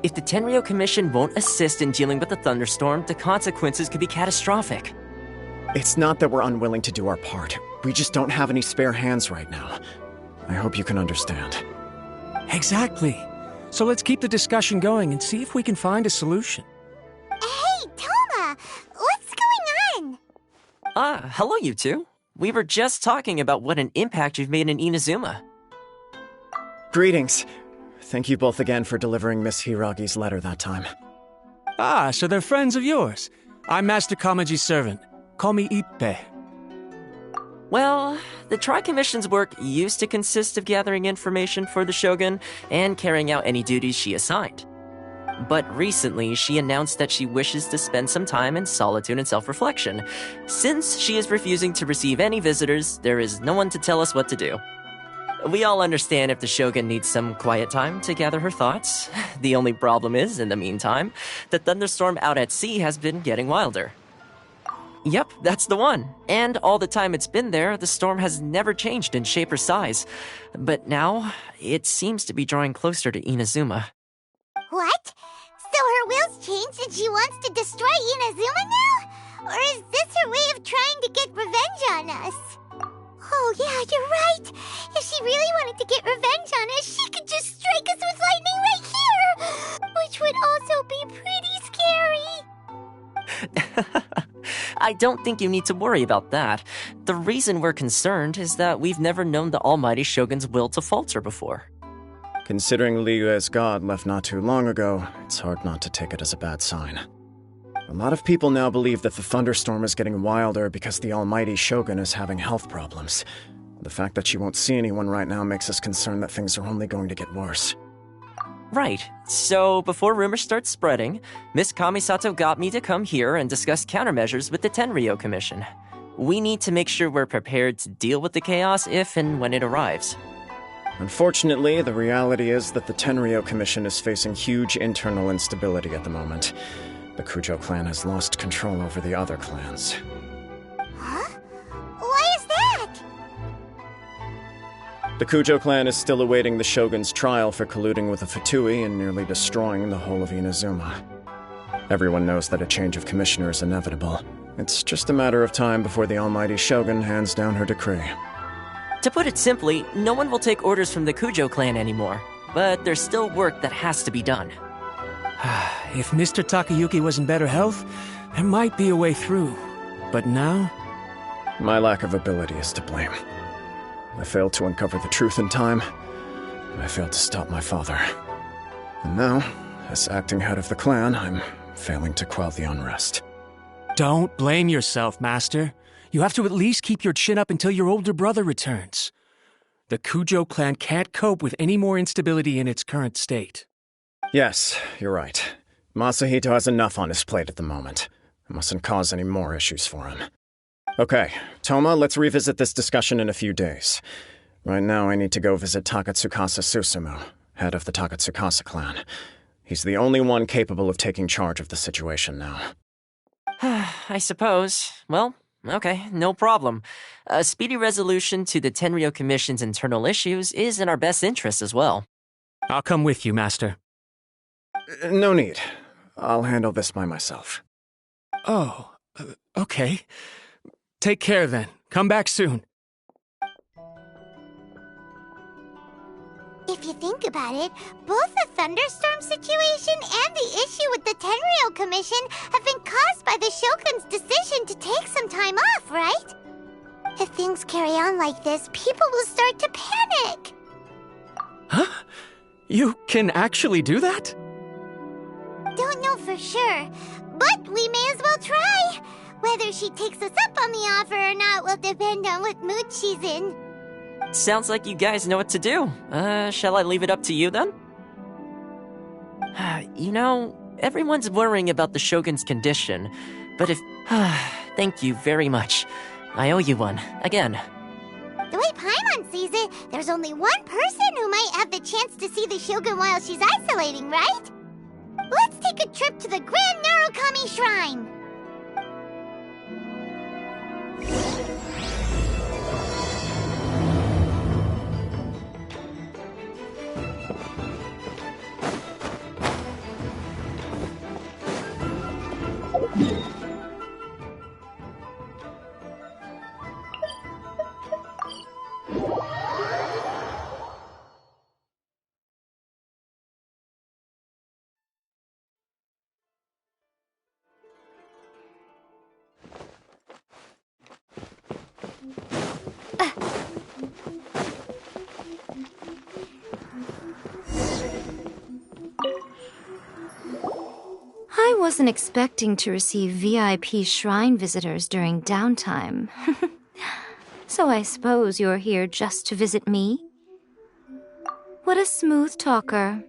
If the Tenryo Commission won't assist in dealing with the thunderstorm, the consequences could be catastrophic. It's not that we're unwilling to do our part. We just don't have any spare hands right now. I hope you can understand. Exactly. So let's keep the discussion going and see if we can find a solution. Hey, Toma! What's going on? Hello you two. We were just talking about what an impact you've made in Inazuma. Greetings. Thank you both again for delivering Miss Hiragi's letter that time. Ah, so they're friends of yours. I'm Master Kamaji's servant. Call me Ippe. Well, the Tri-Commission's work used to consist of gathering information for the Shogun and carrying out any duties she assigned. But recently, she announced that she wishes to spend some time in solitude and self-reflection. Since she is refusing to receive any visitors, there is no one to tell us what to do. We all understand if the Shogun needs some quiet time to gather her thoughts. The only problem is, in the meantime, the thunderstorm out at sea has been getting wilder. Yep, that's the one. And all the time it's been there, the storm has never changed in shape or size. But now, it seems to be drawing closer to Inazuma. What? So her will's changed and she wants to destroy Inazuma now? Or is this her way of trying to get revenge on us? Oh yeah, you're right. If she really wanted to get revenge on us, she could just strike us with lightning right here! Which would also be pretty scary. I don't think you need to worry about that. The reason we're concerned is that we've never known the almighty Shogun's will to falter before. Considering Liyue's god left not too long ago, it's hard not to take it as a bad sign. A lot of people now believe that the thunderstorm is getting wilder because the almighty Shogun is having health problems. The fact that she won't see anyone right now makes us concerned that things are only going to get worse. Right. So, before rumors start spreading, Miss Kamisato got me to come here and discuss countermeasures with the Tenryo Commission. We need to make sure we're prepared to deal with the chaos if and when it arrives. Unfortunately, the reality is that the Tenryo Commission is facing huge internal instability at the moment. The Kujo clan has lost control over the other clans. Huh? Why is that? The Kujo clan is still awaiting the Shogun's trial for colluding with the Fatui and nearly destroying the whole of Inazuma. Everyone knows that a change of commissioner is inevitable. It's just a matter of time before the almighty Shogun hands down her decree. To put it simply, no one will take orders from the Kujo clan anymore. But there's still work that has to be done. If Mr. Takayuki was in better health, there might be a way through. But now? My lack of ability is to blame. I failed to uncover the truth in time. I failed to stop my father. And now, as acting head of the clan, I'm failing to quell the unrest. Don't blame yourself, Master. You have to at least keep your chin up until your older brother returns. The Kujo clan can't cope with any more instability in its current state. Yes, you're right. Masahito has enough on his plate at the moment. I mustn't cause any more issues for him. Okay, Toma, let's revisit this discussion in a few days. Right now, I need to go visit Takatsukasa Susumu, head of the Takatsukasa clan. He's the only one capable of taking charge of the situation now. I suppose. Well, okay, no problem. A speedy resolution to the Tenryo Commission's internal issues is in our best interest as well. I'll come with you, Master. No need. I'll handle this by myself. Oh, okay. Take care then. Come back soon. If you think about it, both the thunderstorm situation and the issue with the Tenryo Commission have been caused by the Shogun's decision to take some time off, right? If things carry on like this, people will start to panic. Huh? You can actually do that? Don't know for sure, but we may as well try. Whether she takes us up on the offer or not will depend on what mood she's in. Sounds like you guys know what to do. Shall I leave it up to you then? You know, everyone's worrying about the Shogun's condition, but if... Thank you very much. I owe you one, again. The way Paimon sees it, there's only one person who might have the chance to see the Shogun while she's isolating, right? Let's take a trip to the Grand Narukami Shrine! wasn't expecting to receive VIP shrine visitors during downtime. So I suppose you're here just to visit me? What a smooth talker.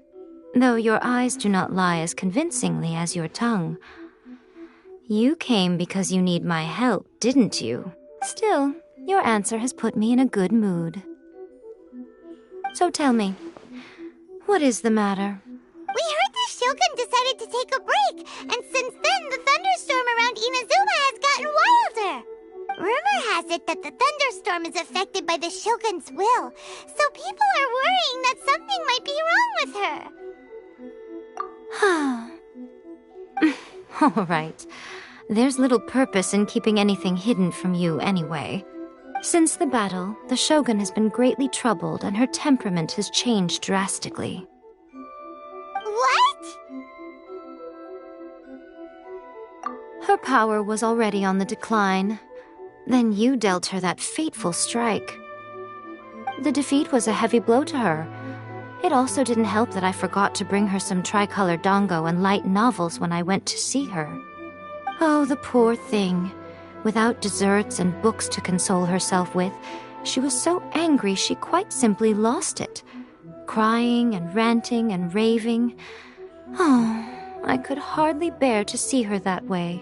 Though your eyes do not lie as convincingly as your tongue. You came because you need my help, didn't you? Still, your answer has put me in a good mood. So tell me, what is the matter? We heard the Shogun decided to take a break, and since then the thunderstorm around Inazuma has gotten wilder. Rumor has it that the thunderstorm is affected by the Shogun's will, so people are worrying that something might be wrong with her. All right. There's little purpose in keeping anything hidden from you anyway. Since the battle, the Shogun has been greatly troubled and her temperament has changed drastically. What? Her power was already on the decline. Then you dealt her that fateful strike. The defeat was a heavy blow to her. It also didn't help that I forgot to bring her some tricolor dango and light novels when I went to see her. Oh, the poor thing. Without desserts and books to console herself with, she was so angry she quite simply lost it. Crying and ranting and raving. Oh, I could hardly bear to see her that way.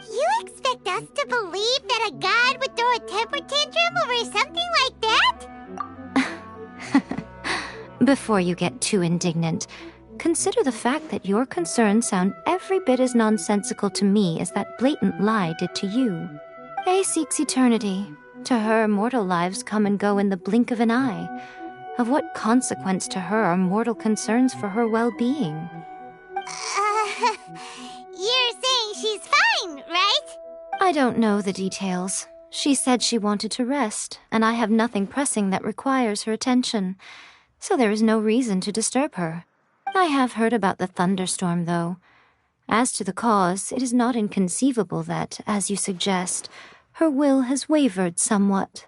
You expect us to believe that a god would throw a temper tantrum over something like that? Before you get too indignant, consider the fact that your concerns sound every bit as nonsensical to me as that blatant lie did to you. A seeks eternity. To her, mortal lives come and go in the blink of an eye. Of what consequence to her are mortal concerns for her well-being? You're saying she's fine, right? I don't know the details. She said she wanted to rest, and I have nothing pressing that requires her attention, so there is no reason to disturb her. I have heard about the thunderstorm, though. As to the cause, it is not inconceivable that, as you suggest, her will has wavered somewhat.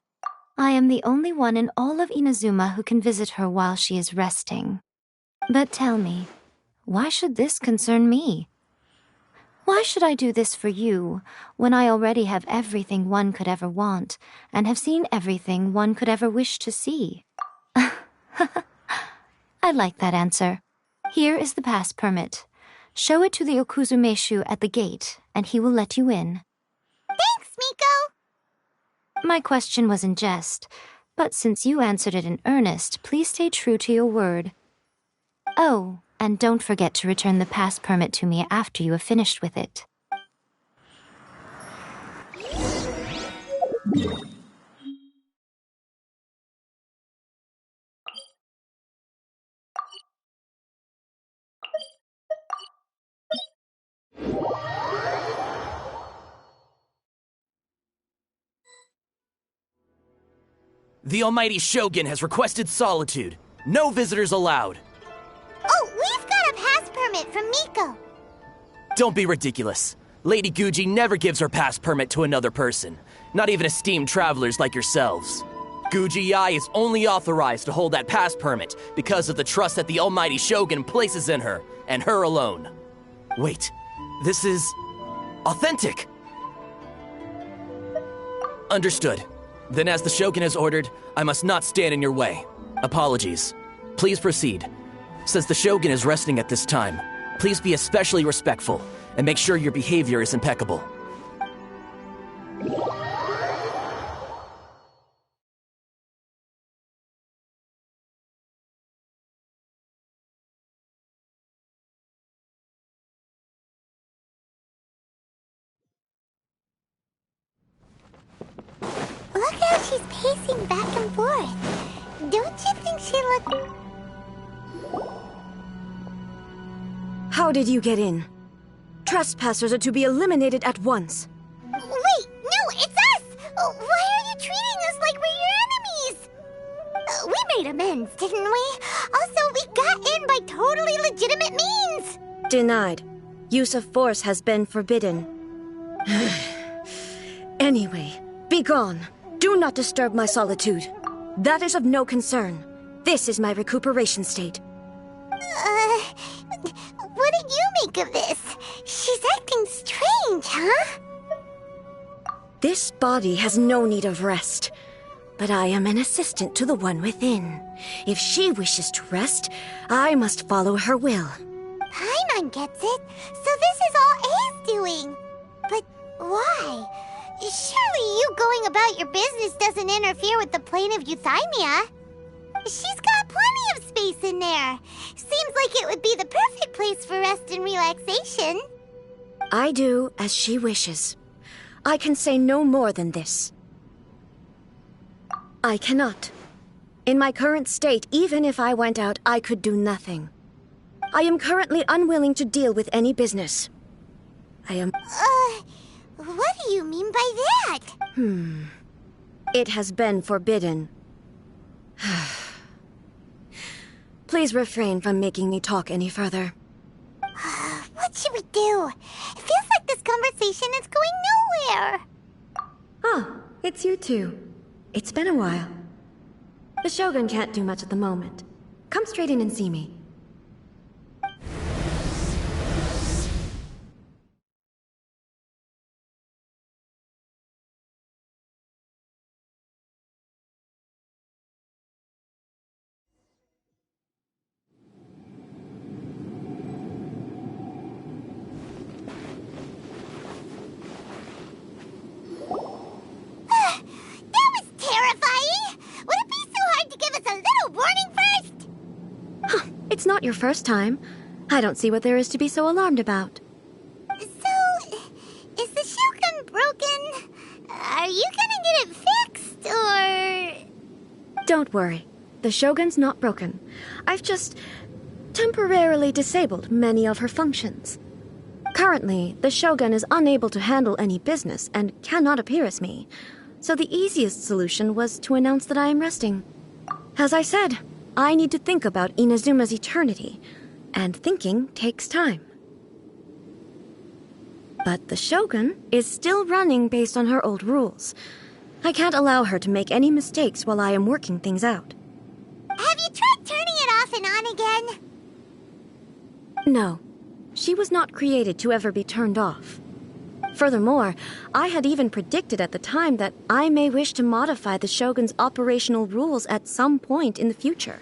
I am the only one in all of Inazuma who can visit her while she is resting. But tell me, why should this concern me? Why should I do this for you, when I already have everything one could ever want, and have seen everything one could ever wish to see? I like that answer. Here is the pass permit. Show it to the Okuzumeshu at the gate, and he will let you in. Thanks, Miko! My question was in jest, but since you answered it in earnest, please stay true to your word. Oh, and don't forget to return the pass permit to me after you have finished with it. The almighty Shogun has requested solitude. No visitors allowed. Oh, we've got a pass permit from Miko. Don't be ridiculous. Lady Guji never gives her pass permit to another person, not even esteemed travelers like yourselves. Guji-ai is only authorized to hold that pass permit because of the trust that the almighty Shogun places in her, and her alone. Wait, this is authentic. Understood. Then as the Shogun has ordered, I must not stand in your way. Apologies. Please proceed. Since the Shogun is resting at this time, please be especially respectful and make sure your behavior is impeccable. Look how she's pacing back and forth. Don't you think she look... How did you get in? Trespassers are to be eliminated at once. Wait, no, it's us! Why are you treating us like we're your enemies? We made amends, didn't we? Also, we got in by totally legitimate means! Denied. Use of force has been forbidden. Anyway, be gone. Do not disturb my solitude. That is of no concern. This is my recuperation state. What did you make of this? She's acting strange, huh? This body has no need of rest. But I am an assistant to the one within. If she wishes to rest, I must follow her will. Paimon gets it. So this is all A's doing. But why? Surely you going about your business doesn't interfere with the plane of Euthymia. She's got plenty of space in there. Seems like it would be the perfect place for rest and relaxation. I do as she wishes. I can say no more than this. I cannot. In my current state, even if I went out, I could do nothing. I am currently unwilling to deal with any business. I am... What do you mean by that? It has been forbidden. Please refrain from making me talk any further. What should we do? It feels like this conversation is going nowhere. Oh, it's you two. It's been a while. The Shogun can't do much at the moment. Come straight in and see me. It's not your first time. I don't see what there is to be so alarmed about. So, is the Shogun broken? Are you gonna get it fixed, or...? Don't worry. The Shogun's not broken. I've just temporarily disabled many of her functions. Currently, the Shogun is unable to handle any business and cannot appear as me. So the easiest solution was to announce that I am resting. As I said, I need to think about Inazuma's eternity, and thinking takes time. But the Shogun is still running based on her old rules. I can't allow her to make any mistakes while I am working things out. Have you tried turning it off and on again? No. She was not created to ever be turned off. Furthermore, I had even predicted at the time that I may wish to modify the Shogun's operational rules at some point in the future.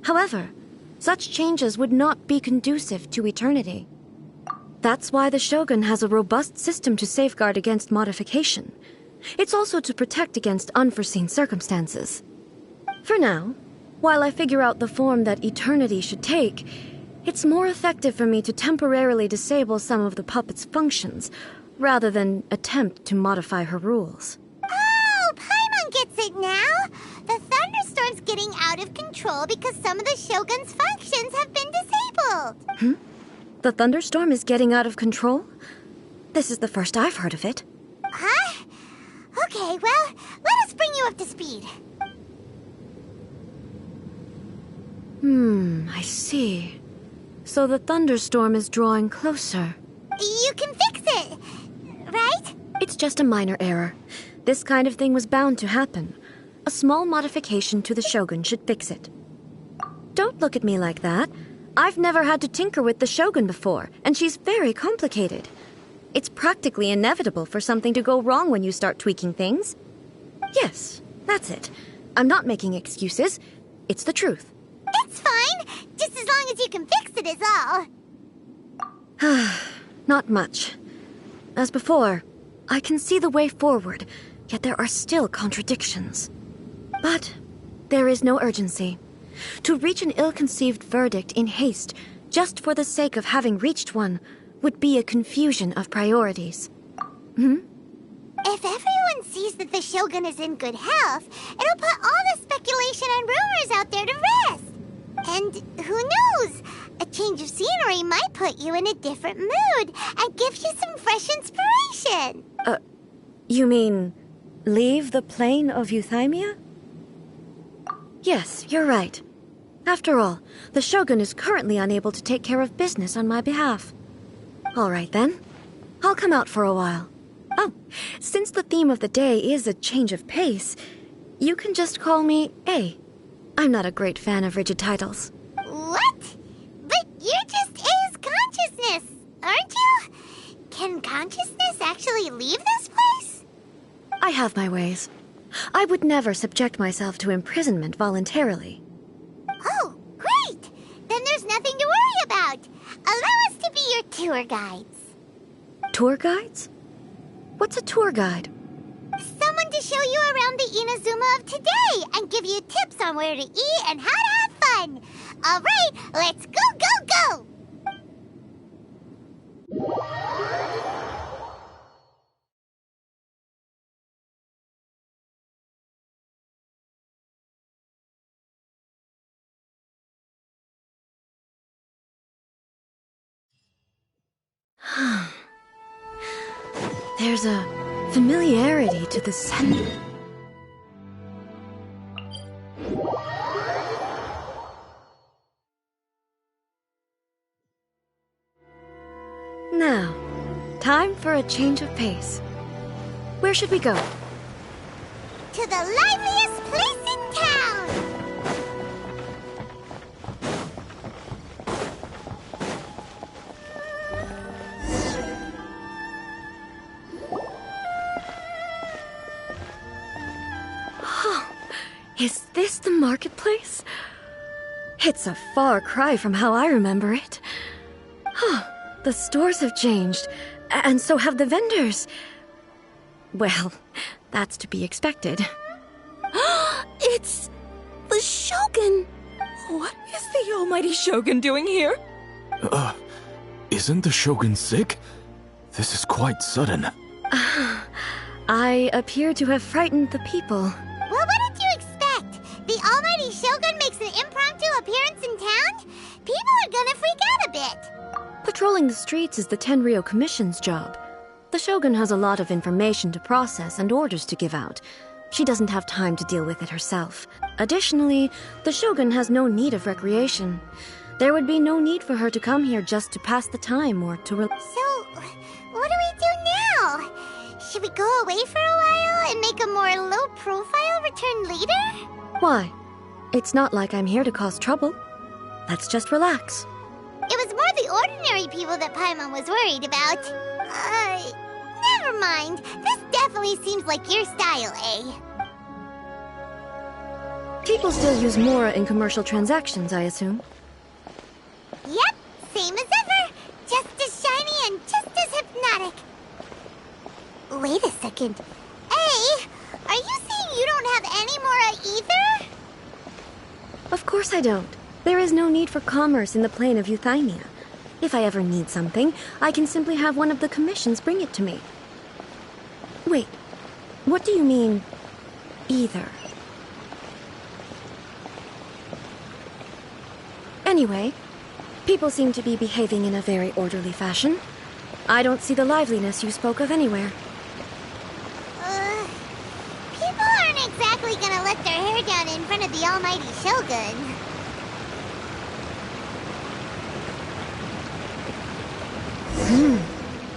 However, such changes would not be conducive to eternity. That's why the Shogun has a robust system to safeguard against modification. It's also to protect against unforeseen circumstances. For now, while I figure out the form that eternity should take, it's more effective for me to temporarily disable some of the puppet's functions, rather than attempt to modify her rules. Oh, Paimon gets it now! The thunderstorm's getting out of control because some of the Shogun's functions have been disabled. The thunderstorm is getting out of control? This is the first I've heard of it. Huh? Okay, well, let us bring you up to speed. I see. So the thunderstorm is drawing closer. You can fix it, right? It's just a minor error. This kind of thing was bound to happen. A small modification to the Shogun should fix it. Don't look at me like that. I've never had to tinker with the Shogun before, and she's very complicated. It's practically inevitable for something to go wrong when you start tweaking things. Yes, that's it. I'm not making excuses. It's the truth. It's fine, just as long as you can fix it is all. Not much. As before, I can see the way forward, yet there are still contradictions. But there is no urgency. To reach an ill-conceived verdict in haste, just for the sake of having reached one, would be a confusion of priorities. If everyone sees that the Shogun is in good health, it'll put all the speculation and rumors out there to rest. And who knows? A change of scenery might put you in a different mood and give you some fresh inspiration. You mean leave the plane of Euthymia? Yes, you're right. After all, the Shogun is currently unable to take care of business on my behalf. All right then. I'll come out for a while. Oh, since the theme of the day is a change of pace, you can just call me A. I'm not a great fan of rigid titles. What? But you're just A have my ways. I would never subject myself to imprisonment voluntarily. Oh, great! Then there's nothing to worry about. Allow us to be your tour guides. Tour guides? What's a tour guide? Someone to show you around the Inazuma of today and give you tips on where to eat and how to have fun. All right, let's go, go, go! There's a familiarity to the scent. Now, time for a change of pace. Where should we go? To the liveliest place in town! Is this the marketplace? It's a far cry from how I remember it. The stores have changed, and so have the vendors. Well, that's to be expected. It's the Shogun! What is the almighty Shogun doing here? Isn't the Shogun sick? This is quite sudden. I appear to have frightened the people. Well, what did you expect? The almighty Shogun makes an impromptu appearance in town? People are gonna freak out a bit. Patrolling the streets is the Tenryou Commission's job. The Shogun has a lot of information to process and orders to give out. She doesn't have time to deal with it herself. Additionally, the Shogun has no need of recreation. There would be no need for her to come here just to pass the time or to So, what do we do now? Should we go away for a while and make a more low-profile return later? Why? It's not like I'm here to cause trouble. Let's just relax. It was more the ordinary people that Paimon was worried about. Never mind. This definitely seems like your style, eh? People still use Mora in commercial transactions, I assume. Yep, same as ever. Just as shiny and just as hypnotic. Wait a second. Hey, are you saying you don't have any Mora either? Of course I don't. There is no need for commerce in the plane of Euthymia. If I ever need something, I can simply have one of the commissions bring it to me. Wait, what do you mean, either? Anyway, people seem to be behaving in a very orderly fashion. I don't see the liveliness you spoke of anywhere. People aren't exactly gonna let their hair down in front of the almighty Shogun.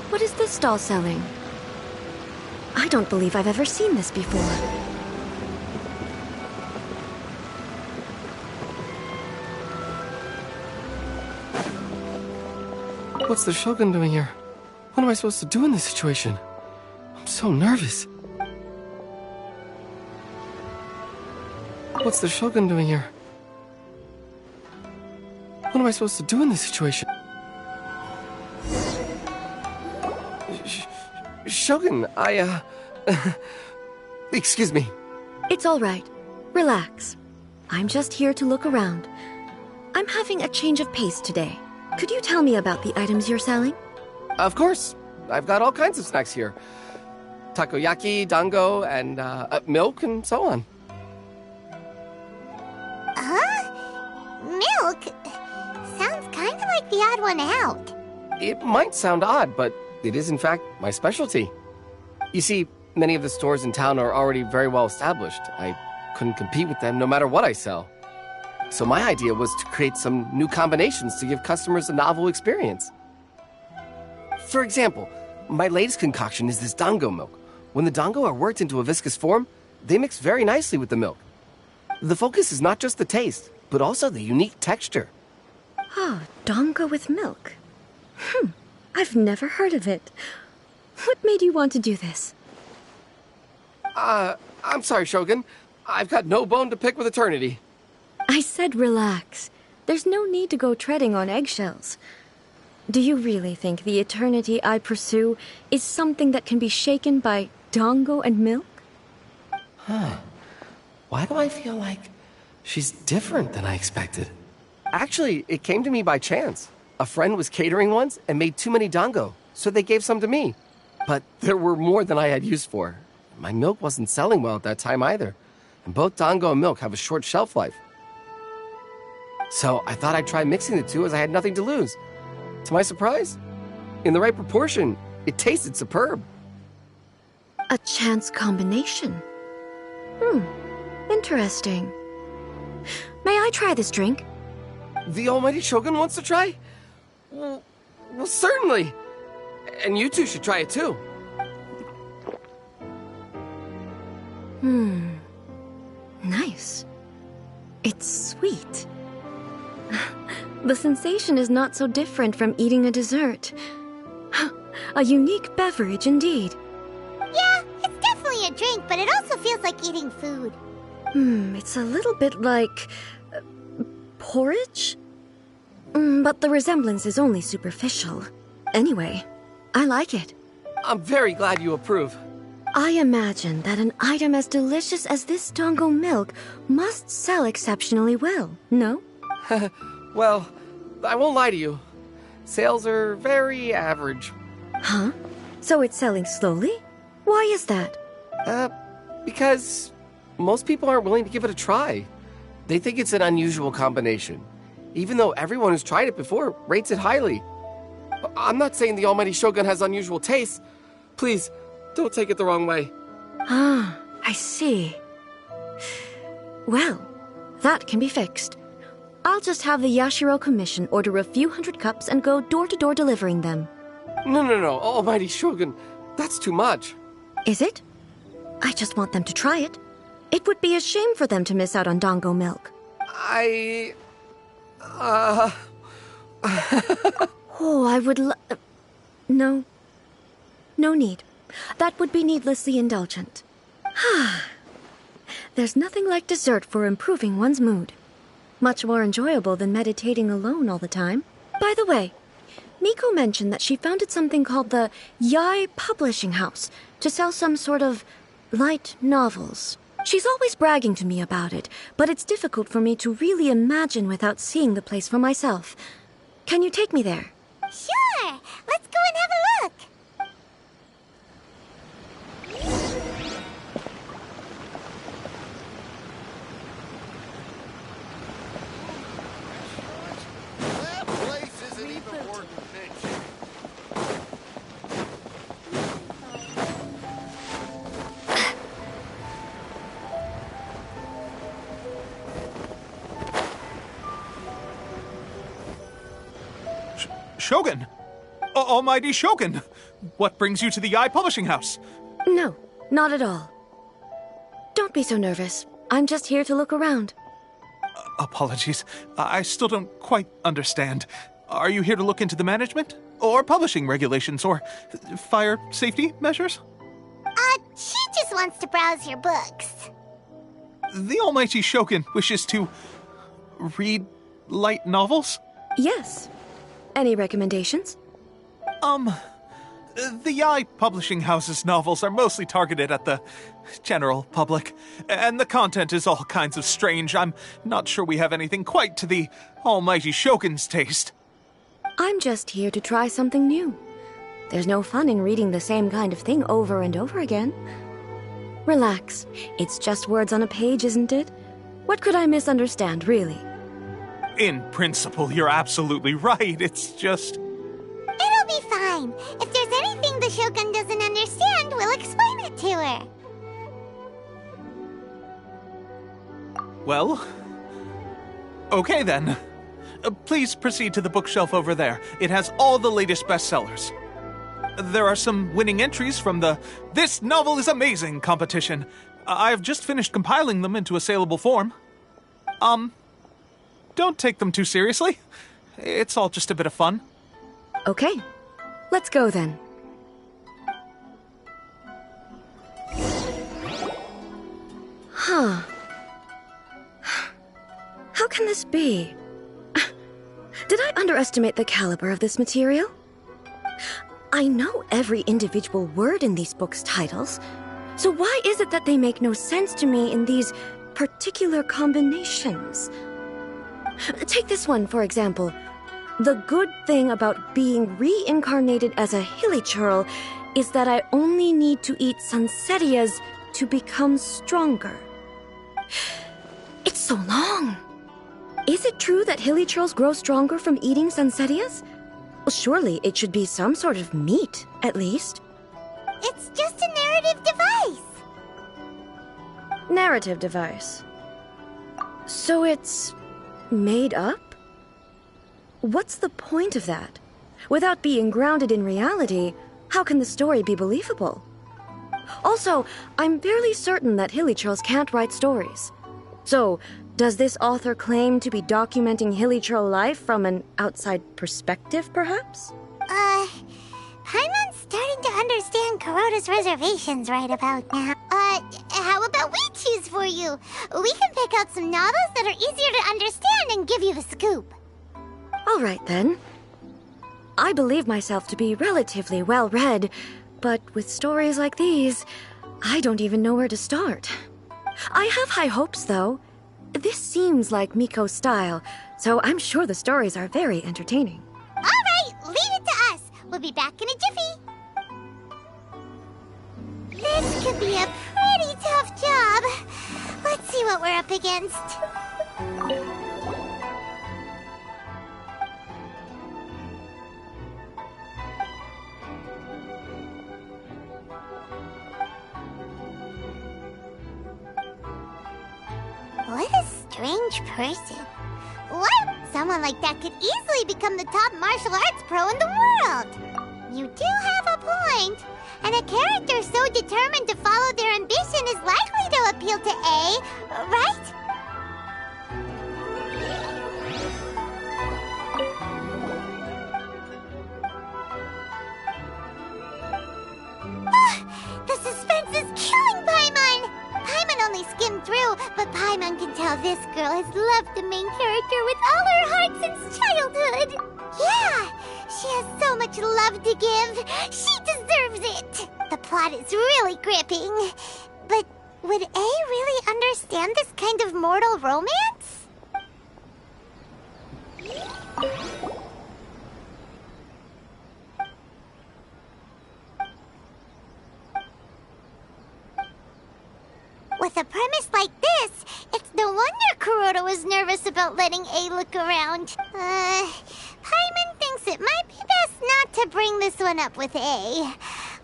What is this stall selling? I don't believe I've ever seen this before. What's the Shogun doing here? What am I supposed to do in this situation? I'm so nervous. What's the Shogun doing here? What am I supposed to do in this situation? Shogun, excuse me. It's all right. Relax. I'm just here to look around. I'm having a change of pace today. Could you tell me about the items you're selling? Of course. I've got all kinds of snacks here. Takoyaki, dango, and milk, and so on. Milk? Sounds kind of like the odd one out. It might sound odd, but it is in fact my specialty. You see, many of the stores in town are already very well established. I couldn't compete with them no matter what I sell. So my idea was to create some new combinations to give customers a novel experience. For example, my latest concoction is this dango milk. When the dango are worked into a viscous form, they mix very nicely with the milk. The focus is not just the taste, but also the unique texture. Oh, dango with milk. I've never heard of it. What made you want to do this? I'm sorry, Shogun. I've got no bone to pick with eternity. I said relax. There's no need to go treading on eggshells. Do you really think the eternity I pursue is something that can be shaken by dango and milk? Why do I feel like she's different than I expected? Actually, it came to me by chance. A friend was catering once and made too many dango, so they gave some to me. But there were more than I had use for. My milk wasn't selling well at that time either, and both dango and milk have a short shelf life. So I thought I'd try mixing the two as I had nothing to lose. To my surprise, in the right proportion, it tasted superb. A chance combination. Interesting. May I try this drink? The almighty Shogun wants to try? Well, certainly. And you two should try it too. Nice. It's sweet. The sensation is not so different from eating a dessert. A unique beverage indeed. Yeah, it's definitely a drink, but it also feels like eating food. It's a little bit like... porridge? But the resemblance is only superficial. Anyway, I like it. I'm very glad you approve. I imagine that an item as delicious as this dango milk must sell exceptionally well, no? Well, I won't lie to you. Sales are very average. Huh? So it's selling slowly? Why is that? Because most people aren't willing to give it a try. They think it's an unusual combination, even though everyone who's tried it before rates it highly. I'm not saying the almighty Shogun has unusual tastes. Please, don't take it the wrong way. Ah, I see. Well, that can be fixed. I'll just have the Yashiro Commission order a few hundred cups and go door-to-door delivering them. No, almighty Shogun. That's too much. Is it? I just want them to try it. It would be a shame for them to miss out on dango milk. Oh, I would No. No need. That would be needlessly indulgent. There's nothing like dessert for improving one's mood. Much more enjoyable than meditating alone all the time. By the way, Miko mentioned that she founded something called the Yai Publishing House to sell some sort of light novels. She's always bragging to me about it, but it's difficult for me to really imagine without seeing the place for myself. Can you take me there? Sure! Let's go and have a look! That place isn't even worth mentioning. Shogun! Almighty Shogun! What brings you to the Yai Publishing House? No, not at all. Don't be so nervous. I'm just here to look around. Apologies. I still don't quite understand. Are you here to look into the management? Or publishing regulations? Or fire safety measures? She just wants to browse your books. The Almighty Shogun wishes to read light novels? Yes. Any recommendations? The Yai Publishing House's novels are mostly targeted at the general public, and the content is all kinds of strange. I'm not sure we have anything quite to the Almighty Shogun's taste. I'm just here to try something new. There's no fun in reading the same kind of thing over and over again. Relax. It's just words on a page, isn't it? What could I misunderstand, really? In principle, you're absolutely right. It's just... It'll be fine. If there's anything the Shogun doesn't understand, we'll explain it to her. Well... okay then. Please proceed to the bookshelf over there. It has all the latest bestsellers. There are some winning entries from the This Novel is Amazing competition. I've just finished compiling them into a saleable form. Don't take them too seriously. It's all just a bit of fun. Okay. Let's go then. Huh. How can this be? Did I underestimate the caliber of this material? I know every individual word in these books' titles, so why is it that they make no sense to me in these particular combinations? Take this one, for example. The good thing about being reincarnated as a hilichurl is that I only need to eat sanserias to become stronger. It's so long. Is it true that hilichurls grow stronger from eating sanserias? Well, surely it should be some sort of meat, at least. It's just a narrative device. Narrative device. So it's made up? What's the point of that? Without being grounded in reality, how can the story be believable? Also, I'm fairly certain that hilichurls can't write stories. So, does this author claim to be documenting hilichurl life from an outside perspective, perhaps? Paimon's starting to understand Kuroda's reservations right about now. How about we choose for you? We can pick out some novels that are easier to understand and give you the scoop. All right, then. I believe myself to be relatively well-read, but with stories like these, I don't even know where to start. I have high hopes, though. This seems like Miko's style, so I'm sure the stories are very entertaining. All right, leave it to us. We'll be back in a jiffy. This could be a pretty tough job. Let's see what we're up against. What a strange person. What? Someone like that could easily become the top martial arts pro in the world. You do have a point. And a character so determined to follow their ambition is likely to appeal to A, right? The suspense is killing Paimon! Paimon only skimmed through, but Paimon can tell this girl has loved the main character with all her heart since childhood. Yeah, she has so much love to give. She deserves it. The plot is really gripping. But would A really understand this kind of mortal romance? With a premise like this, it's no wonder Kuroda was nervous about letting A look around. Paimon thinks it might be best not to bring this one up with A.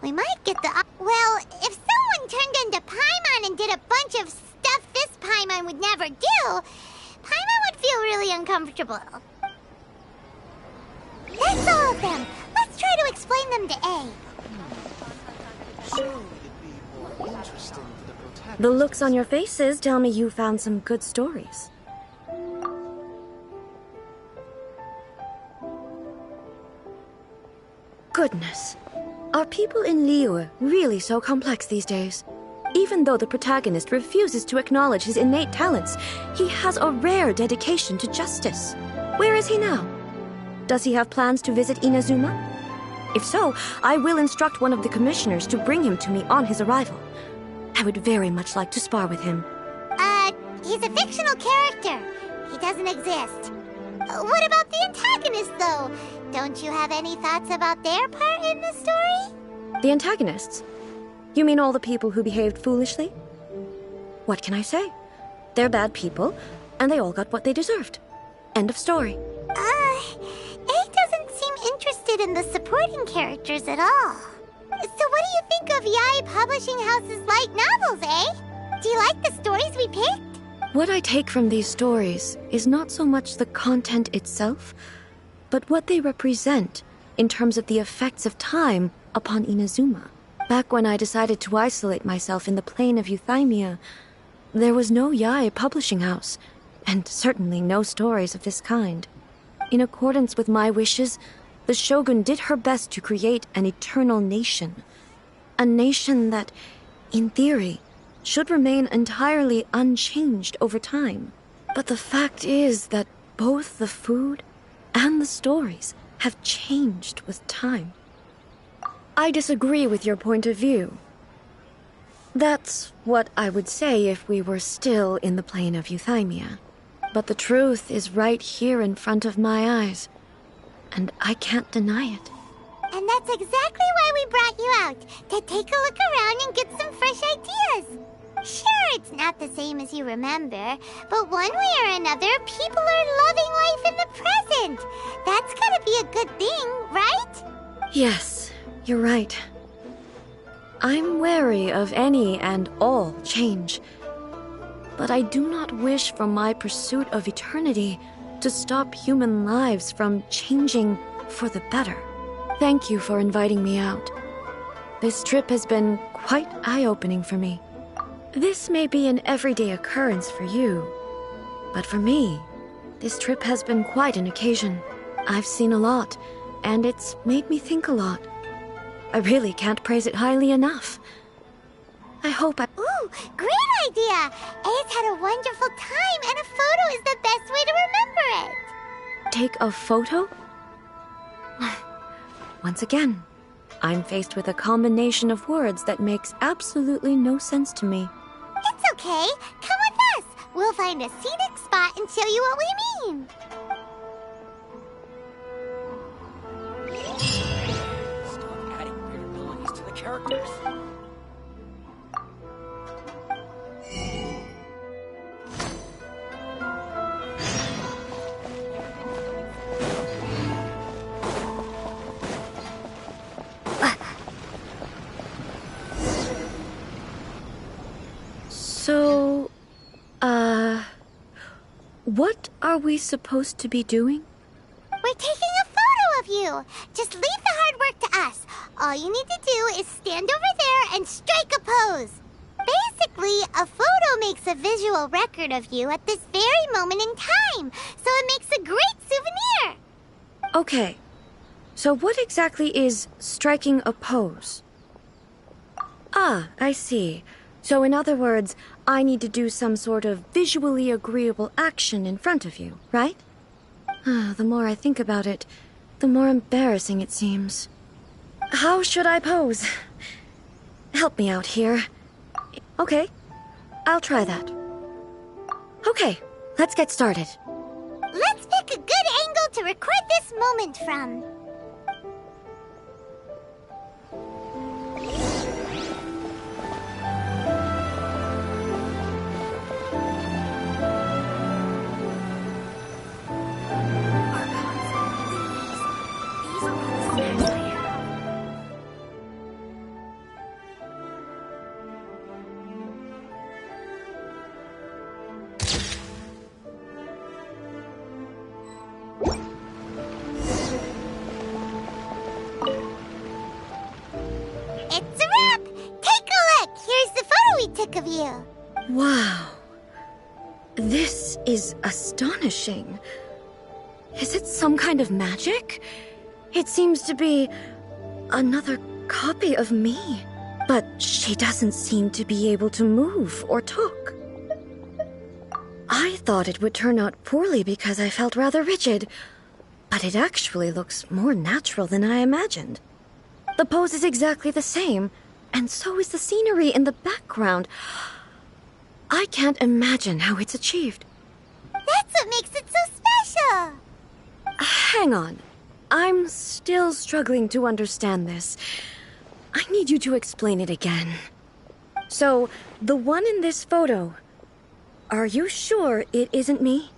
We might get the... Well, if someone turned into Paimon and did a bunch of stuff this Paimon would never do, Paimon would feel really uncomfortable. That's all of them. Let's try to explain them to A. The looks on your faces tell me you found some good stories. Goodness. Are people in Liyue really so complex these days? Even though the protagonist refuses to acknowledge his innate talents, he has a rare dedication to justice. Where is he now? Does he have plans to visit Inazuma? If so, I will instruct one of the commissioners to bring him to me on his arrival. I would very much like to spar with him. He's a fictional character. He doesn't exist. What about the antagonist, though? Don't you have any thoughts about their part in the story? The antagonists? You mean all the people who behaved foolishly? What can I say? They're bad people, and they all got what they deserved. End of story. A doesn't seem interested in the supporting characters at all. So what do you think of Yae Publishing House's light novels, eh? Do you like the stories we picked? What I take from these stories is not so much the content itself, but what they represent in terms of the effects of time upon Inazuma. Back when I decided to isolate myself in the plain of Euthymia, there was no Yae Publishing House, and certainly no stories of this kind. In accordance with my wishes, the Shogun did her best to create an eternal nation. A nation that, in theory, should remain entirely unchanged over time. But the fact is that both the food and the stories have changed with time. I disagree with your point of view. That's what I would say if we were still in the plane of euthymia. But the truth is right here in front of my eyes, and I can't deny it. And that's exactly why we brought you out, to take a look around and get some fresh ideas. Sure, it's not the same as you remember, but one way or another, people are loving life in the present. That's gotta be a good thing, right? Yes, you're right. I'm wary of any and all change, but I do not wish for my pursuit of eternity to stop human lives from changing for the better. Thank you for inviting me out. This trip has been quite eye-opening for me. This may be an everyday occurrence for you, but for me, this trip has been quite an occasion. I've seen a lot, and it's made me think a lot. I really can't praise it highly enough. I hope I... Ooh, great idea! Ace had a wonderful time, and a photo is the best way to remember it. Take a photo? Once again, I'm faced with a combination of words that makes absolutely no sense to me. It's okay. Come with us. We'll find a scenic spot and show you what we mean. Stop adding weird abilities to the characters. So, what are we supposed to be doing? We're taking a photo of you. Just leave the hard work to us. All you need to do is stand over there and strike a pose. Basically, a photo makes a visual record of you at this very moment in time, so it makes a great souvenir. Okay, so what exactly is striking a pose? Ah, I see. So in other words, I need to do some sort of visually agreeable action in front of you, right? The more I think about it, the more embarrassing it seems. How should I pose? Help me out here. Okay, I'll try that. Okay, let's get started. Let's pick a good angle to record this moment from. Of you. Wow. This is astonishing. Is it some kind of magic? It seems to be another copy of me. But she doesn't seem to be able to move or talk. I thought it would turn out poorly because I felt rather rigid, but it actually looks more natural than I imagined. The pose is exactly the same, and so is the scenery in the background. I can't imagine how it's achieved. That's what makes it so special! Hang on. I'm still struggling to understand this. I need you to explain it again. So, the one in this photo, are you sure it isn't me?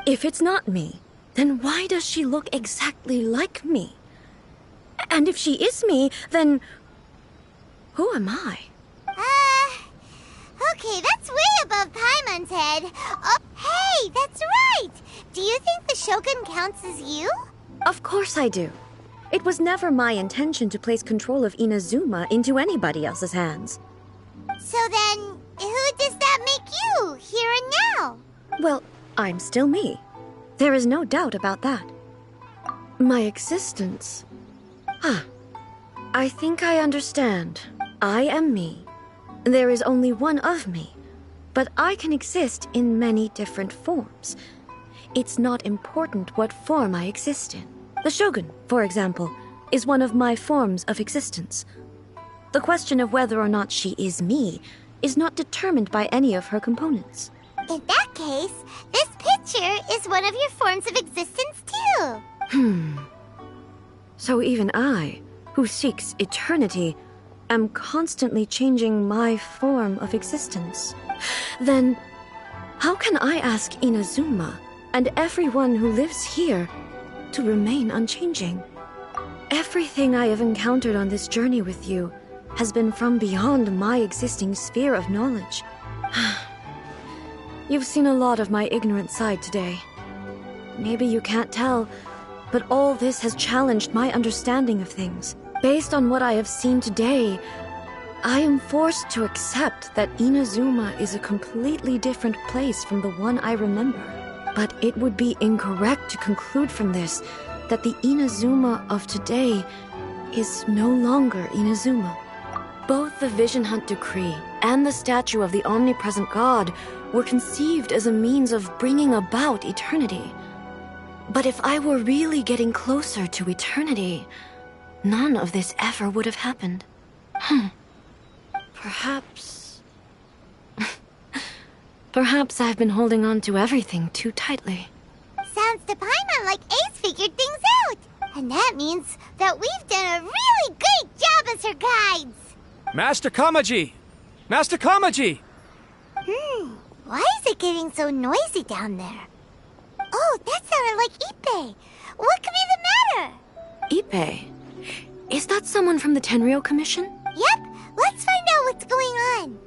If it's not me, then why does she look exactly like me? And if she is me, then who am I? Okay, that's way above Paimon's head. Oh, hey, that's right! Do you think the Shogun counts as you? Of course I do. It was never my intention to place control of Inazuma into anybody else's hands. So then, who does that make you, here and now? Well, I'm still me. There is no doubt about that. My existence... I think I understand. I am me. There is only one of me, but I can exist in many different forms. It's not important what form I exist in. The Shogun, for example, is one of my forms of existence. The question of whether or not she is me is not determined by any of her components. In that case, this picture is one of your forms of existence too. So even I, who seeks eternity, am constantly changing my form of existence. Then, how can I ask Inazuma and everyone who lives here to remain unchanging? Everything I have encountered on this journey with you has been from beyond my existing sphere of knowledge. You've seen a lot of my ignorant side today. Maybe you can't tell, but all this has challenged my understanding of things. Based on what I have seen today, I am forced to accept that Inazuma is a completely different place from the one I remember. But it would be incorrect to conclude from this that the Inazuma of today is no longer Inazuma. Both the Vision Hunt Decree and the statue of the omnipresent God were conceived as a means of bringing about eternity. But if I were really getting closer to eternity, none of this ever would have happened. Perhaps... Perhaps I've been holding on to everything too tightly. Sounds to Paimon like Ace figured things out. And that means that we've done a really great job as her guides. Master Kamaji! Master Kamaji! Why is it getting so noisy down there? Oh, that sounded like Ippei. What could be the matter? Ippei? Is that someone from the Tenryou Commission? Yep, let's find out what's going on.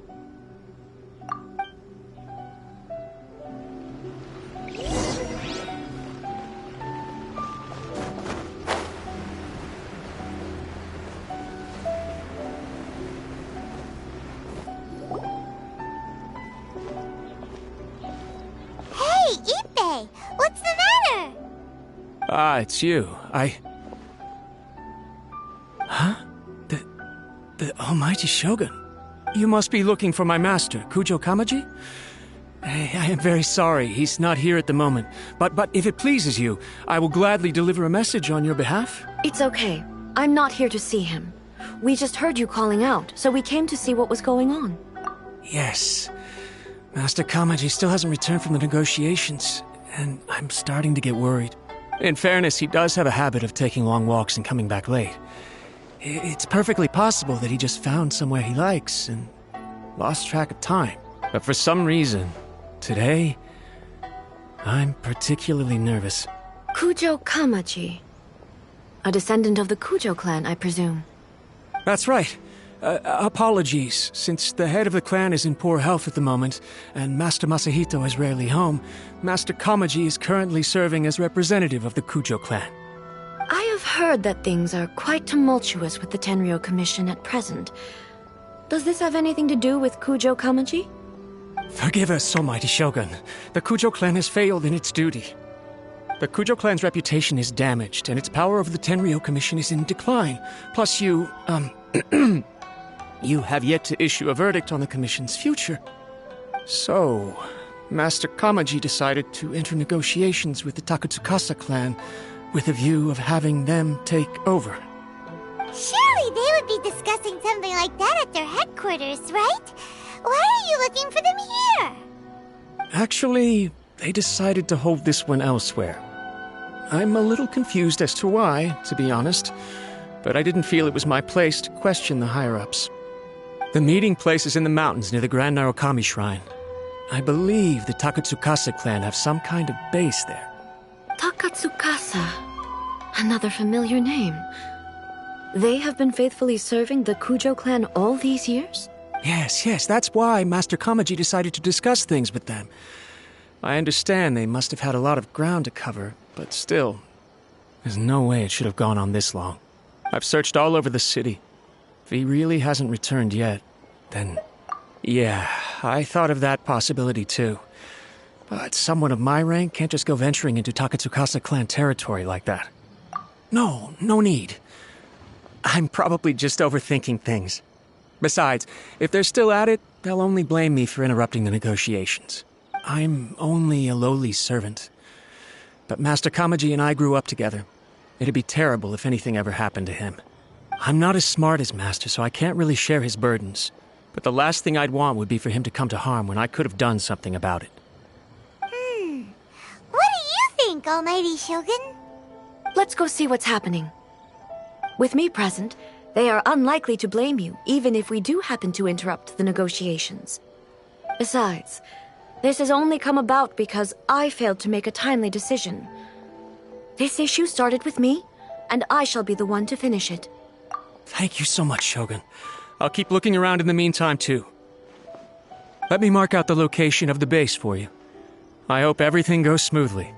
Hey, Ippei, what's the matter? Ah, it's you. Huh? The almighty Shogun. You must be looking for my master, Kujo Kamaji? I am very sorry, he's not here at the moment. But if it pleases you, I will gladly deliver a message on your behalf. It's okay. I'm not here to see him. We just heard you calling out, so we came to see what was going on. Yes. Master Kamaji still hasn't returned from the negotiations, and I'm starting to get worried. In fairness, he does have a habit of taking long walks and coming back late. It's perfectly possible that he just found somewhere he likes and lost track of time. But for some reason, today, I'm particularly nervous. Kujo Kamaji. A descendant of the Kujo clan, I presume. That's right. Apologies, since the head of the clan is in poor health at the moment, and Master Masahito is rarely home, Master Kamaji is currently serving as representative of the Kujo clan. I have heard that things are quite tumultuous with the Tenryou Commission at present. Does this have anything to do with Kujo Kamaji? Forgive us, almighty Shogun. The Kujo clan has failed in its duty. The Kujo clan's reputation is damaged, and its power over the Tenryou Commission is in decline. Plus you have yet to issue a verdict on the Commission's future. So, Master Kamaji decided to enter negotiations with the Takatsukasa clan with a view of having them take over. Surely they would be discussing something like that at their headquarters, right? Why are you looking for them here? Actually, they decided to hold this one elsewhere. I'm a little confused as to why, to be honest, but I didn't feel it was my place to question the higher-ups. The meeting place is in the mountains near the Grand Narukami Shrine. I believe the Takatsukasa clan have some kind of base there. Takatsukasa. Another familiar name. They have been faithfully serving the Kujo clan all these years? Yes, that's why Master Kamaji decided to discuss things with them. I understand they must have had a lot of ground to cover, but still, there's no way it should have gone on this long. I've searched all over the city. If he really hasn't returned yet, then... yeah, I thought of that possibility too. But someone of my rank can't just go venturing into Takatsukasa clan territory like that. No need. I'm probably just overthinking things. Besides, if they're still at it, they'll only blame me for interrupting the negotiations. I'm only a lowly servant. But Master Kamaji and I grew up together. It'd be terrible if anything ever happened to him. I'm not as smart as Master, so I can't really share his burdens. But the last thing I'd want would be for him to come to harm when I could have done something about it. What do you think, Almighty Shogun? Let's go see what's happening. With me present, they are unlikely to blame you, even if we do happen to interrupt the negotiations. Besides, this has only come about because I failed to make a timely decision. This issue started with me, and I shall be the one to finish it. Thank you so much, Shogun. I'll keep looking around in the meantime, too. Let me mark out the location of the base for you. I hope everything goes smoothly.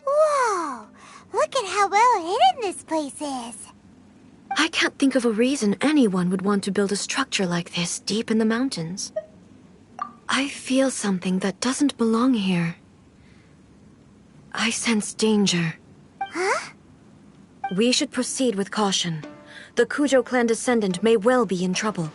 Whoa! Look at how well hidden this place is. I can't think of a reason anyone would want to build a structure like this deep in the mountains. I feel something that doesn't belong here. I sense danger. Huh? We should proceed with caution. The Kujo clan descendant may well be in trouble.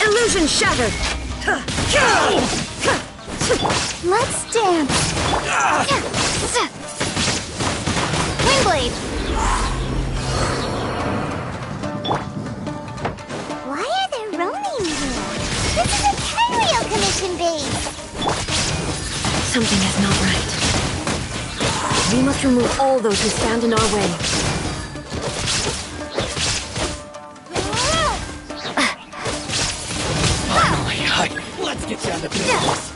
Illusion shattered! Let's dance! Windblade! Why are there ronin here? This is a Tenryou Commission base! Something is not right. We must remove all those who stand in our way. Let's get down to business.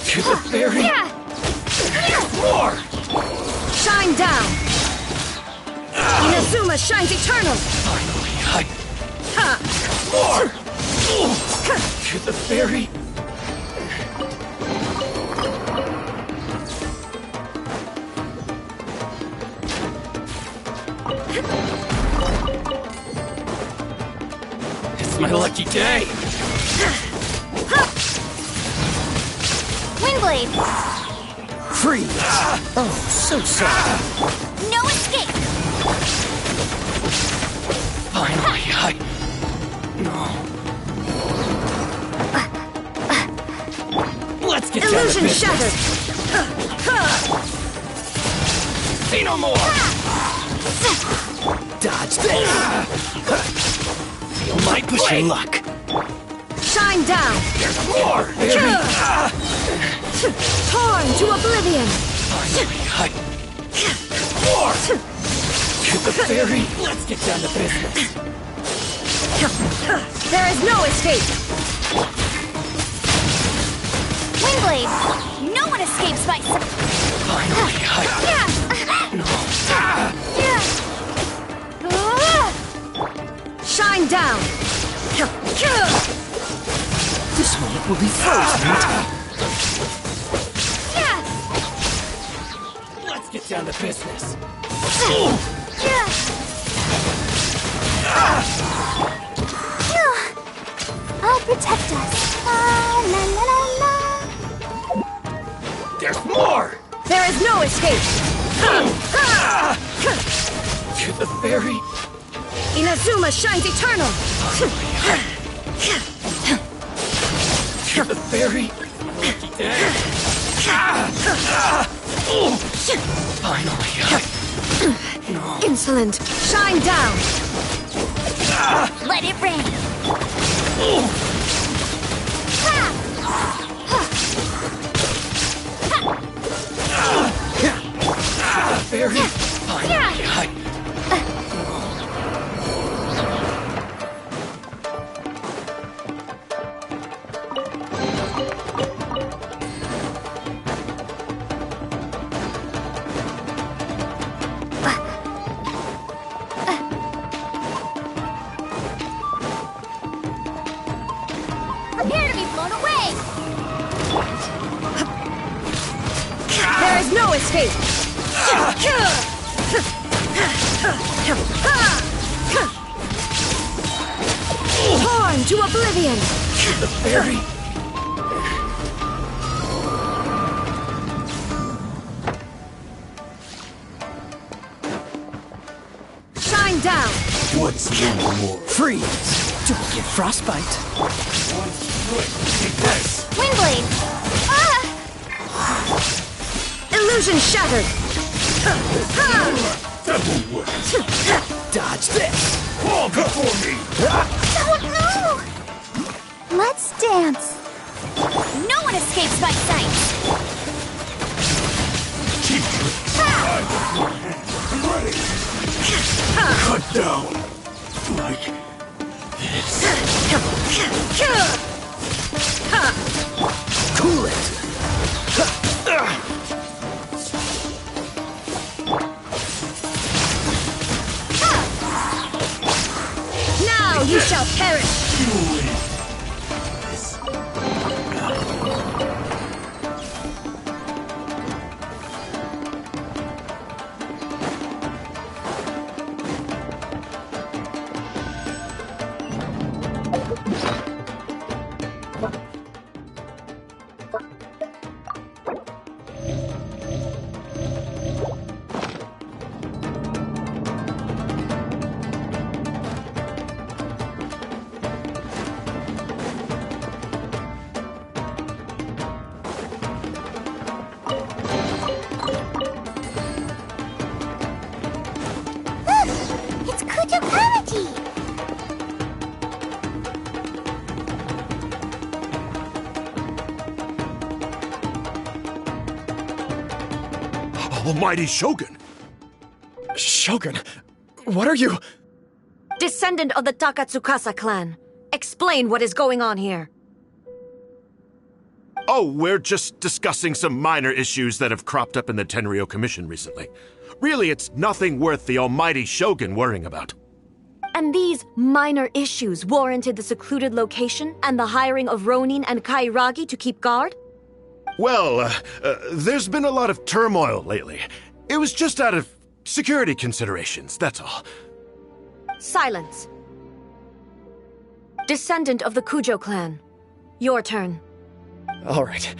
To the fairy. More. Shine down. Inazuma shines eternal. Finally, more. To the fairy. It's my lucky day! Windblade! Freeze! Oh, so sad. No escape! Finally, No. Let's get down to Illusion business. shattered! Say no more! Dodge this! Feel my pushing luck. Shine down! There's more! Torn to oblivion! Finally, more! To the fairy! Let's get down to business. There is no escape! Windblade! No one escapes my... Finally, Shine down! This one will be frozen. Let's get down to business. I'll protect us. La la la la. There's more! There is no escape! To the fairy. Inazuma shines eternal! To the fairy. Finally. Insolent! Shine down! Let it rain. Fairy. Finally. Prepare to be blown away. There is no escape! Torn to oblivion! The fairy. Shine down! What's your reward? Freeze! Don't get frostbite. Take this. Windblade. Illusion shattered! Dodge this. Fall before me. Don't move. Let's dance. No one escapes my sight. Keep ready. Cut down. Like this. Cool it. Now you shall perish! It's Kujo Kamaji. Almighty Shogun! Shogun, what are you? Descendant of the Takatsukasa clan, explain what is going on here. Oh, we're just discussing some minor issues that have cropped up in the Tenryo Commission recently. Really, it's nothing worth the almighty Shogun worrying about. And these minor issues warranted the secluded location and the hiring of Ronin and Kairagi to keep guard? Well, there's been a lot of turmoil lately. It was just out of security considerations, that's all. Silence. Descendant of the Kujo clan, your turn. All right.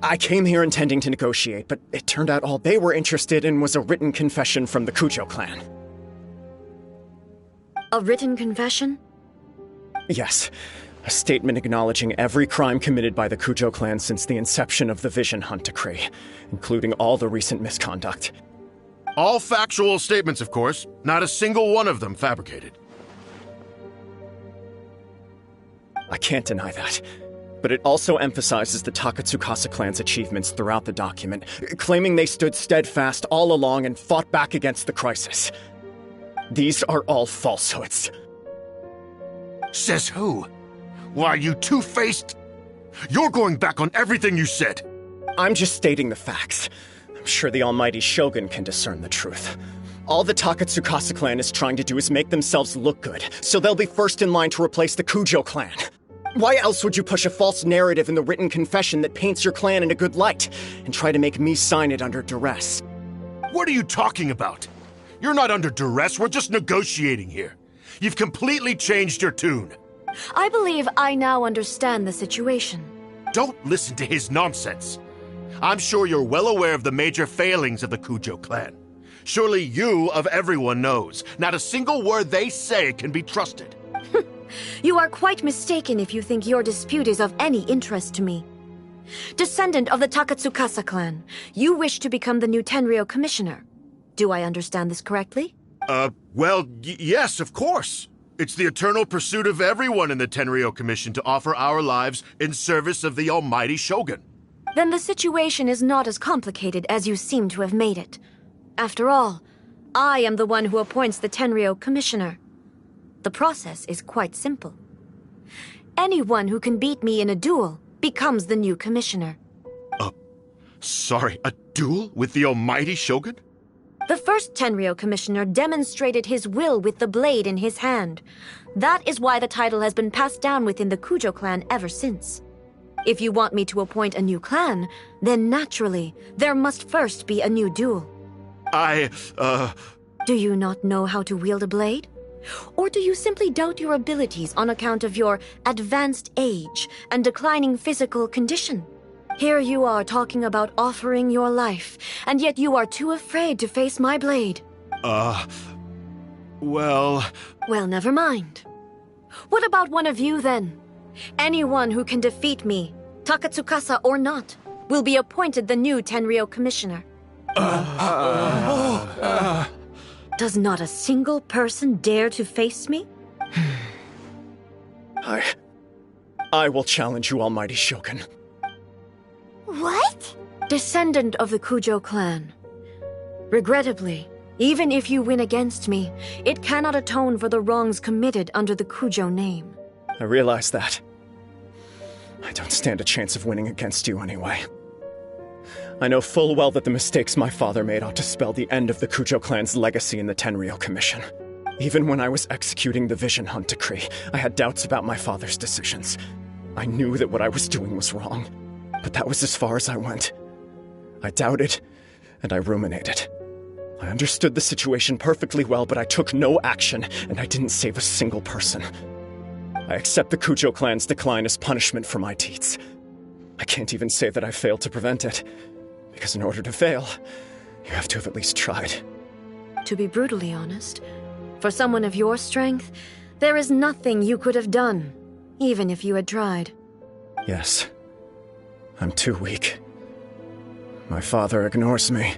I came here intending to negotiate, but it turned out all they were interested in was a written confession from the Kujo clan. A written confession? Yes. A statement acknowledging every crime committed by the Kujo clan since the inception of the Vision Hunt Decree, including all the recent misconduct. All factual statements, of course. Not a single one of them fabricated. I can't deny that. But it also emphasizes the Takatsukasa clan's achievements throughout the document, claiming they stood steadfast all along and fought back against the crisis. These are all falsehoods. Says who? Why, you two-faced? You're going back on everything you said. I'm just stating the facts. I'm sure the almighty Shogun can discern the truth. All the Takatsukasa clan is trying to do is make themselves look good, so they'll be first in line to replace the Kujo clan. Why else would you push a false narrative in the written confession that paints your clan in a good light, and try to make me sign it under duress? What are you talking about? You're not under duress, we're just negotiating here. You've completely changed your tune. I believe I now understand the situation. Don't listen to his nonsense. I'm sure you're well aware of the major failings of the Kujo clan. Surely you, of everyone, knows. Not a single word they say can be trusted. You are quite mistaken if you think your dispute is of any interest to me. Descendant of the Takatsukasa clan, you wish to become the new Tenryou commissioner. Do I understand this correctly? Well, yes, of course. It's the eternal pursuit of everyone in the Tenryou Commission to offer our lives in service of the almighty Shogun. Then the situation is not as complicated as you seem to have made it. After all, I am the one who appoints the Tenryou commissioner. The process is quite simple. Anyone who can beat me in a duel becomes the new commissioner. Sorry, a duel with the almighty Shogun? The first Tenryou commissioner demonstrated his will with the blade in his hand. That is why the title has been passed down within the Kujo clan ever since. If you want me to appoint a new clan, then naturally, there must first be a new duel. Do you not know how to wield a blade? Or do you simply doubt your abilities on account of your advanced age and declining physical condition? Here you are talking about offering your life, and yet you are too afraid to face my blade. Well, never mind. What about one of you, then? Anyone who can defeat me, Takatsukasa or not, will be appointed the new Tenryou commissioner. Does not a single person dare to face me? I will challenge you, almighty Shogun. What? Descendant of the Kujo clan. Regrettably, even if you win against me, it cannot atone for the wrongs committed under the Kujo name. I realize that. I don't stand a chance of winning against you anyway. I know full well that the mistakes my father made ought to spell the end of the Kujo clan's legacy in the Tenryou Commission. Even when I was executing the Vision Hunt decree, I had doubts about my father's decisions. I knew that what I was doing was wrong, but that was as far as I went. I doubted, and I ruminated. I understood the situation perfectly well, but I took no action, and I didn't save a single person. I accept the Kujo clan's decline as punishment for my deeds. I can't even say that I failed to prevent it, because in order to fail, you have to have at least tried. To be brutally honest, for someone of your strength, there is nothing you could have done, even if you had tried. Yes. I'm too weak. My father ignores me.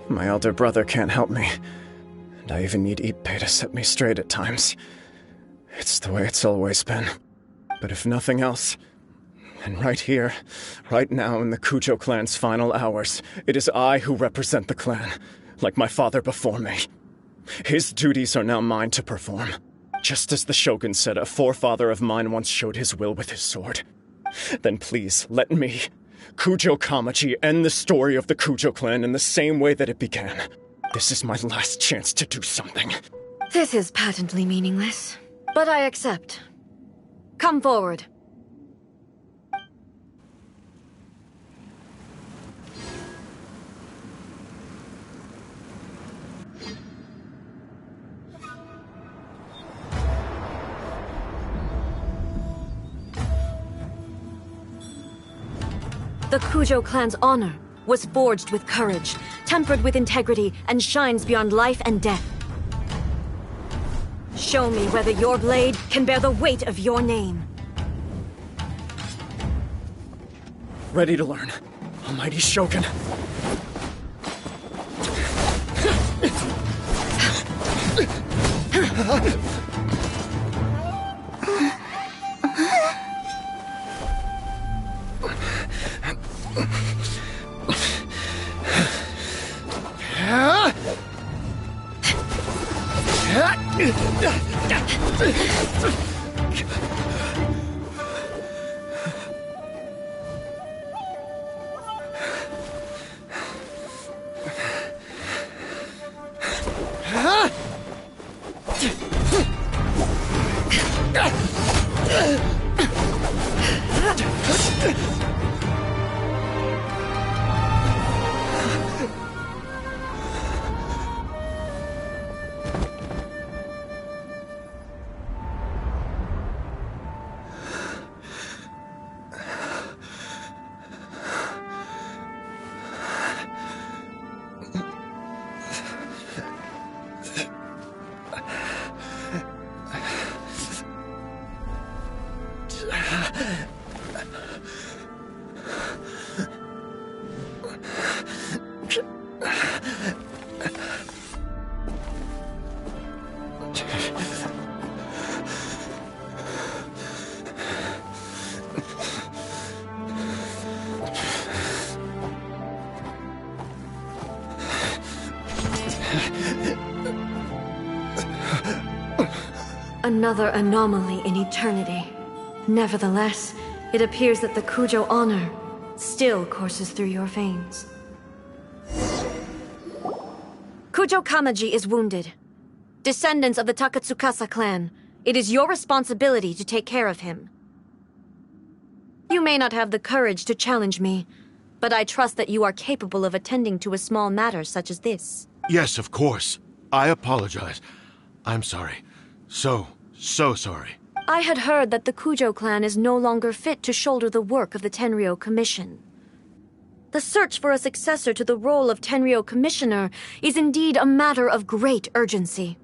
My elder brother can't help me. And I even need Ippei to set me straight at times. It's the way it's always been. But if nothing else, then right here, right now in the Kujo clan's final hours, it is I who represent the clan, like my father before me. His duties are now mine to perform. Just as the Shogun said, a forefather of mine once showed his will with his sword. Then please, let me, Kujo Kamaji, end the story of the Kujo clan in the same way that it began. This is my last chance to do something. This is patently meaningless, but I accept. Come forward. The Kujo clan's honor was forged with courage, tempered with integrity, and shines beyond life and death. Show me whether your blade can bear the weight of your name. Ready to learn, almighty Shogun. Another anomaly in eternity. Nevertheless, it appears that the Kujo honor still courses through your veins. Kujo Kamaji is wounded. Descendants of the Takatsukasa clan, it is your responsibility to take care of him. You may not have the courage to challenge me, but I trust that you are capable of attending to a small matter such as this. Yes, of course. I apologize. I'm sorry. So sorry. I had heard that the Kujo clan is no longer fit to shoulder the work of the Tenryou Commission. The search for a successor to the role of Tenryou Commissioner is indeed a matter of great urgency.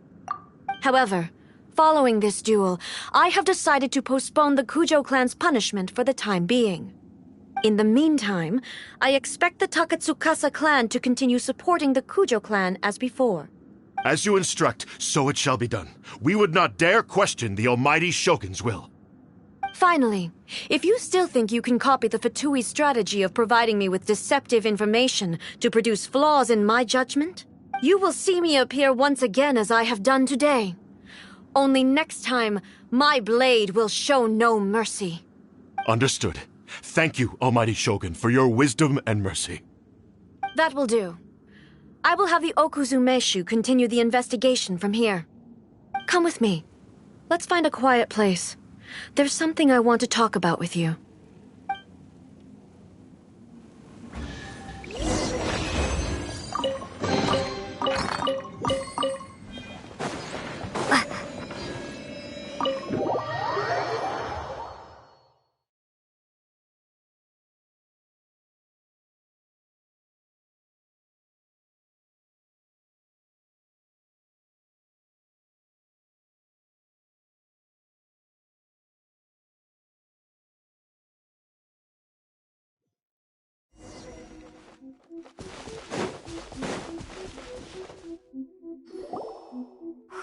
However, following this duel, I have decided to postpone the Kujo clan's punishment for the time being. In the meantime, I expect the Takatsukasa clan to continue supporting the Kujo clan as before. As you instruct, so it shall be done. We would not dare question the almighty Shogun's will. Finally, if you still think you can copy the Fatui strategy of providing me with deceptive information to produce flaws in my judgment, you will see me appear once again as I have done today. Only next time, my blade will show no mercy. Understood. Thank you, almighty Shogun, for your wisdom and mercy. That will do. I will have the Okuzumeshu continue the investigation from here. Come with me. Let's find a quiet place. There's something I want to talk about with you.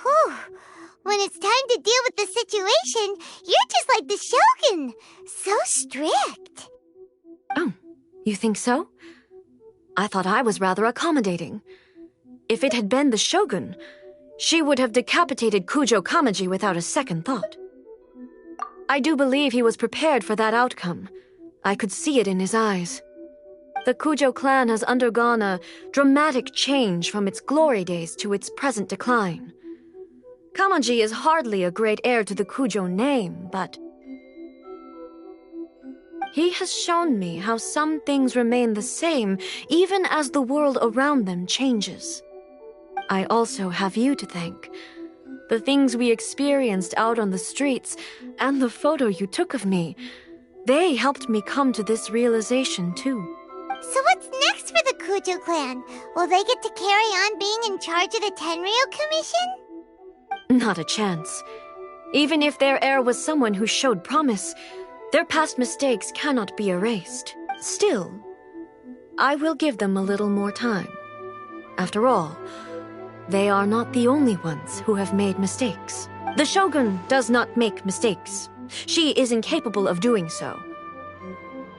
Whew. When it's time to deal with the situation, you're just like the Shogun. So strict. Oh, you think so? I thought I was rather accommodating. If it had been the Shogun, she would have decapitated Kujo Kamaji without a second thought. I do believe he was prepared for that outcome. I could see it in his eyes. The Kujo clan has undergone a dramatic change from its glory days to its present decline. Kamaji is hardly a great heir to the Kujo name, but he has shown me how some things remain the same even as the world around them changes. I also have you to thank. The things we experienced out on the streets and the photo you took of me, they helped me come to this realization too. So what's next for the Kujo clan? Will they get to carry on being in charge of the Tenryou Commission? Not a chance. Even if their heir was someone who showed promise, their past mistakes cannot be erased. Still, I will give them a little more time. After all, they are not the only ones who have made mistakes. The Shogun does not make mistakes. She is incapable of doing so.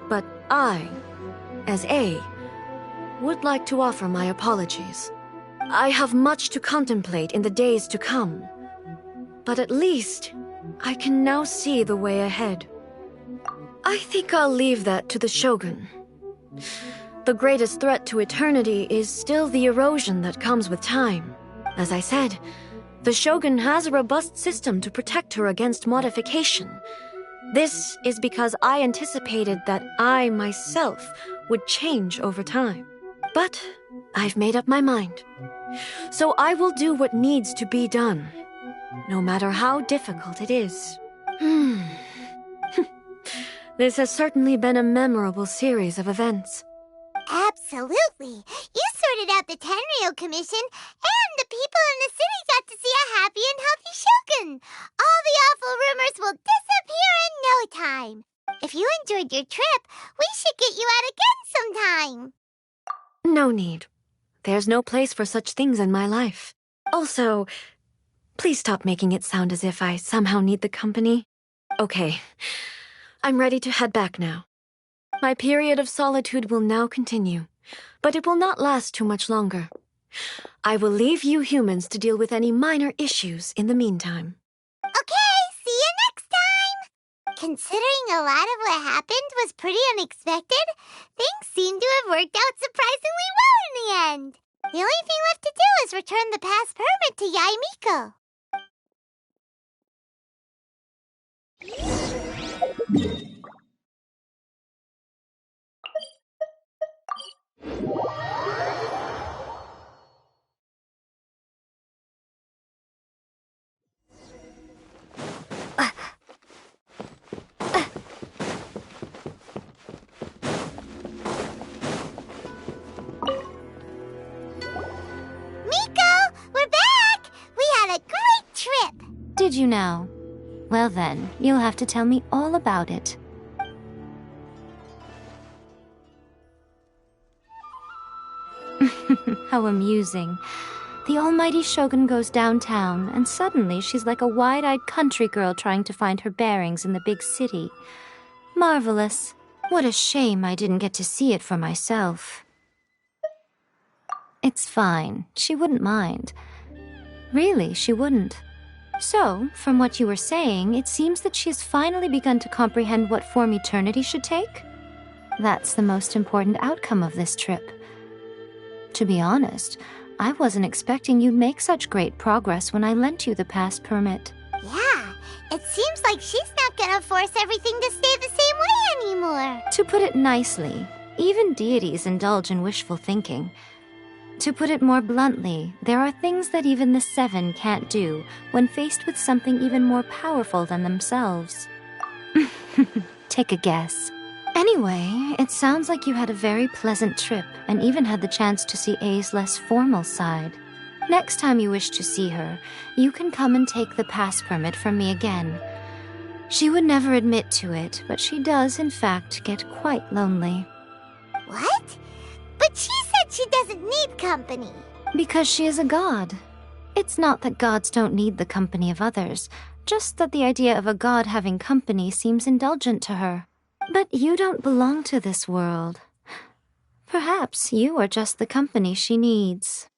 But I, as A, would like to offer my apologies. I have much to contemplate in the days to come, but at least I can now see the way ahead. I think I'll leave that to the Shogun. The greatest threat to eternity is still the erosion that comes with time. As I said, the Shogun has a robust system to protect her against modification. This is because I anticipated that I myself would change over time. But I've made up my mind. So I will do what needs to be done, no matter how difficult it is. This has certainly been a memorable series of events. Absolutely. You sorted out the Tenryou Commission, and the people in the city got to see a happy and healthy Shogun. All the awful rumors will disappear in no time. If you enjoyed your trip, we should get you out again sometime. No need. There's no place for such things in my life. Also, please stop making it sound as if I somehow need the company. Okay, I'm ready to head back now. My period of solitude will now continue, but it will not last too much longer. I will leave you humans to deal with any minor issues in the meantime. Okay. considering a lot of what happened was pretty unexpected, things seem to have worked out surprisingly well in the end. The only thing left to do is return the pass permit to Yae Miko. Did you now? Well then, you'll have to tell me all about it. How amusing. The almighty Shogun goes downtown, and suddenly she's like a wide-eyed country girl trying to find her bearings in the big city. Marvelous. What a shame I didn't get to see it for myself. It's fine. She wouldn't mind. Really, she wouldn't. So, from what you were saying, it seems that she has finally begun to comprehend what form eternity should take? That's the most important outcome of this trip. To be honest, I wasn't expecting you'd make such great progress when I lent you the pass permit. Yeah, it seems like she's not gonna force everything to stay the same way anymore. To put it nicely, even deities indulge in wishful thinking. To put it more bluntly, there are things that even the Seven can't do when faced with something even more powerful than themselves. Take a guess. Anyway, it sounds like you had a very pleasant trip and even had the chance to see A's less formal side. Next time you wish to see her, you can come and take the pass permit from me again. She would never admit to it, but she does, in fact, get quite lonely. What? But she said she doesn't need company. Because she is a god. It's not that gods don't need the company of others, just that the idea of a god having company seems indulgent to her. But you don't belong to this world. Perhaps you are just the company she needs.